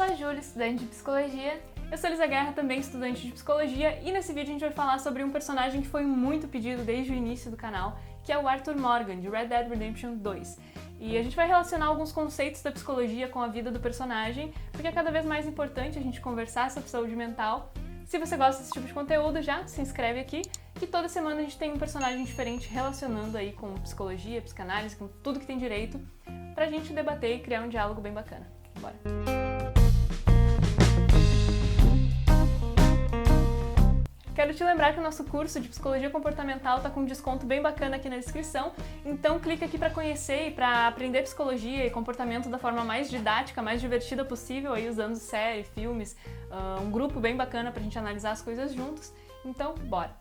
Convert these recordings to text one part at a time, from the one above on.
a Júlia, estudante de psicologia. Eu sou a Elisa Guerra, também estudante de psicologia, e nesse vídeo a gente vai falar sobre um personagem que foi muito pedido desde o início do canal, que é o Arthur Morgan, de Red Dead Redemption 2. E a gente vai relacionar alguns conceitos da psicologia com a vida do personagem, porque é cada vez mais importante a gente conversar sobre saúde mental. Se você gosta desse tipo de conteúdo, já se inscreve aqui, que toda semana a gente tem um personagem diferente relacionando aí com psicologia, psicanálise, com tudo que tem direito, pra gente debater e criar um diálogo bem bacana. Bora! Quero te lembrar que o nosso curso de Psicologia Comportamental está com um desconto bem bacana aqui na descrição, então clica aqui para conhecer e para aprender psicologia e comportamento da forma mais didática, mais divertida possível, aí usando série, filmes, um grupo bem bacana para a gente analisar as coisas juntos, então bora!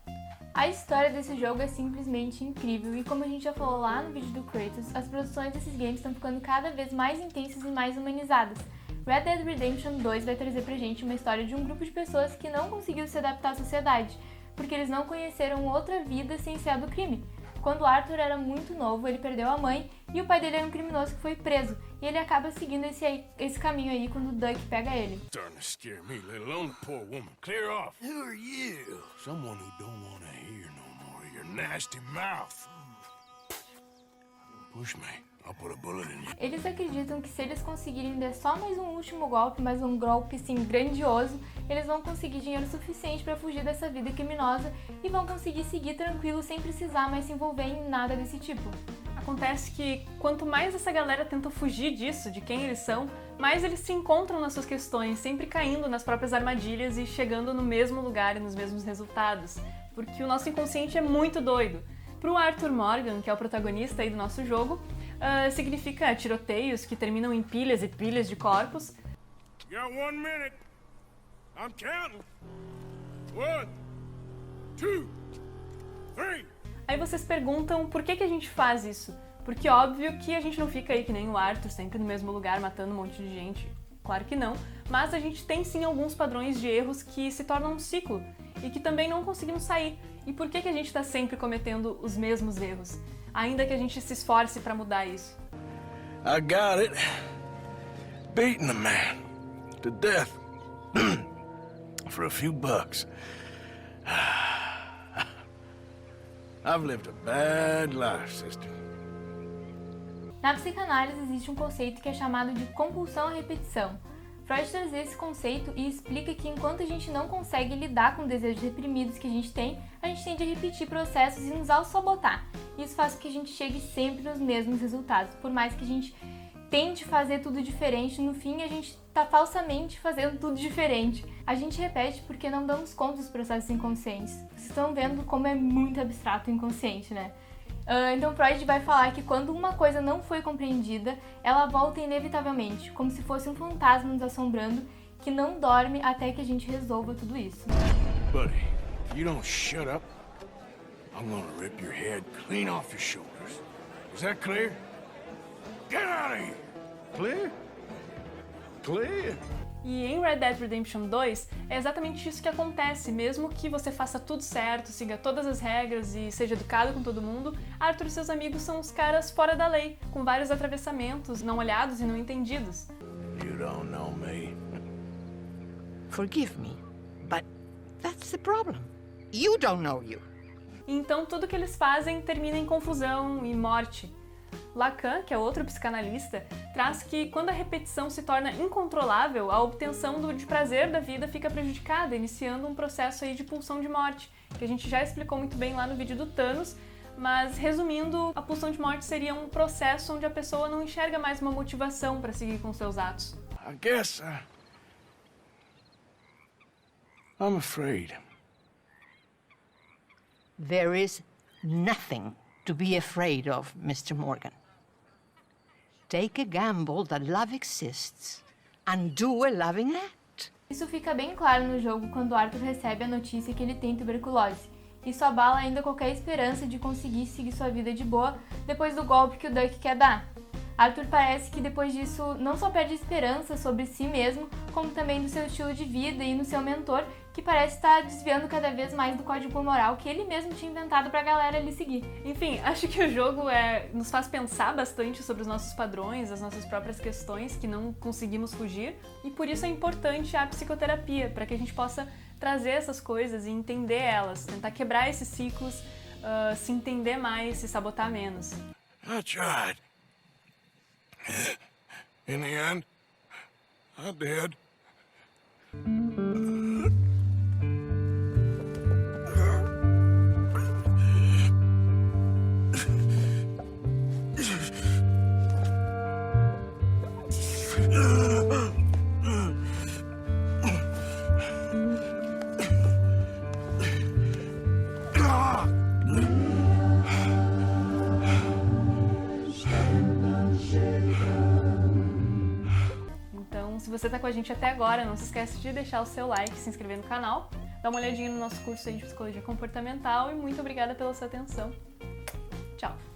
A história desse jogo é simplesmente incrível e como a gente já falou lá no vídeo do Kratos, as produções desses games estão ficando cada vez mais intensas e mais humanizadas. Red Dead Redemption 2 vai trazer pra gente uma história de um grupo de pessoas que não conseguiu se adaptar à sociedade, porque eles não conheceram outra vida sem ser a do crime. Quando Arthur era muito novo, ele perdeu a mãe e o pai dele era um criminoso que foi preso, e ele acaba seguindo esse caminho aí quando o Duck pega ele. Starting to scare me, let alone the poor woman. Clear off. Who are you? Someone who don't want to hear no more of your nasty mouth. Push me. I'll put a bullet in you. Eles acreditam que se eles conseguirem dar só mais um último golpe, mas um golpe assim grandioso, eles vão conseguir dinheiro suficiente para fugir dessa vida criminosa e vão conseguir seguir tranquilo sem precisar mais se envolver em nada desse tipo. Acontece que quanto mais essa galera tenta fugir disso, de quem eles são, mais eles se encontram nas suas questões, sempre caindo nas próprias armadilhas e chegando no mesmo lugar e nos mesmos resultados, porque o nosso inconsciente é muito doido. Para o Arthur Morgan, que é o protagonista aí do nosso jogo, significa tiroteios que terminam em pilhas e pilhas de corpos. You got 1 minute. I'm counting. 1, 2, 3. Aí vocês perguntam por que a gente faz isso? Porque óbvio que a gente não fica aí que nem o Arthur, sempre no mesmo lugar, matando um monte de gente. Claro que não, mas a gente tem sim alguns padrões de erros que se tornam um ciclo e que também não conseguimos sair. E por que a gente está sempre cometendo os mesmos erros? Ainda que a gente se esforce para mudar isso. I got it. Beating a man to death for a few bucks. I've lived a bad life, sister. Na psicanálise existe um conceito que é chamado de compulsão à repetição. Freud traz esse conceito e explica que enquanto a gente não consegue lidar com desejos reprimidos que a gente tende a repetir processos e nos auto-sabotar. Isso faz com que a gente chegue sempre nos mesmos resultados. Por mais que a gente tente fazer tudo diferente, no fim a gente está falsamente fazendo tudo diferente. A gente repete porque não damos conta dos processos inconscientes. Vocês estão vendo como é muito abstrato o inconsciente, né? Então Freud vai falar que quando uma coisa não foi compreendida, ela volta inevitavelmente, como se fosse um fantasma nos assombrando, que não dorme até que a gente resolva tudo isso. Buddy, if you don't shut up, I'm gonna rip your head clean off your shoulders. Is that clear? Get out of here! Clear? Clear? E em Red Dead Redemption 2 é exatamente isso que acontece, mesmo que você faça tudo certo, siga todas as regras e seja educado com todo mundo, Arthur e seus amigos são os caras fora da lei, com vários atravessamentos, não olhados e não entendidos. You don't know me. Forgive me, but that's the problem. You don't know you. Então tudo que eles fazem termina em confusão e morte. Lacan, que é outro psicanalista, traz que quando a repetição se torna incontrolável, a obtenção de prazer da vida fica prejudicada, iniciando um processo aí de pulsão de morte, que a gente já explicou muito bem lá no vídeo do Thanos, mas resumindo, a pulsão de morte seria um processo onde a pessoa não enxerga mais uma motivação para seguir com seus atos. I guess I'm afraid. There is nothing to be afraid of, Mr. Morgan. Take a gamble that love exists and do a loving act. Isso fica bem claro no jogo quando Arthur recebe a notícia que ele tem tuberculose. Isso abala ainda qualquer esperança de conseguir seguir sua vida de boa depois do golpe que o Duck quer dar. Arthur parece que depois disso não só perde esperança sobre si mesmo, como também do seu estilo de vida e no seu mentor, que parece estar desviando cada vez mais do código moral que ele mesmo tinha inventado pra galera ali seguir. Enfim, acho que o jogo nos faz pensar bastante sobre os nossos padrões, as nossas próprias questões que não conseguimos fugir, e por isso é importante a psicoterapia, para que a gente possa trazer essas coisas e entender elas, tentar quebrar esses ciclos, se entender mais, se sabotar menos. I tried. In the end, I did. Então, se você tá com a gente até agora, não se esquece de deixar o seu like, se inscrever no canal, dar uma olhadinha no nosso curso aí de Psicologia Comportamental e muito obrigada pela sua atenção. Tchau!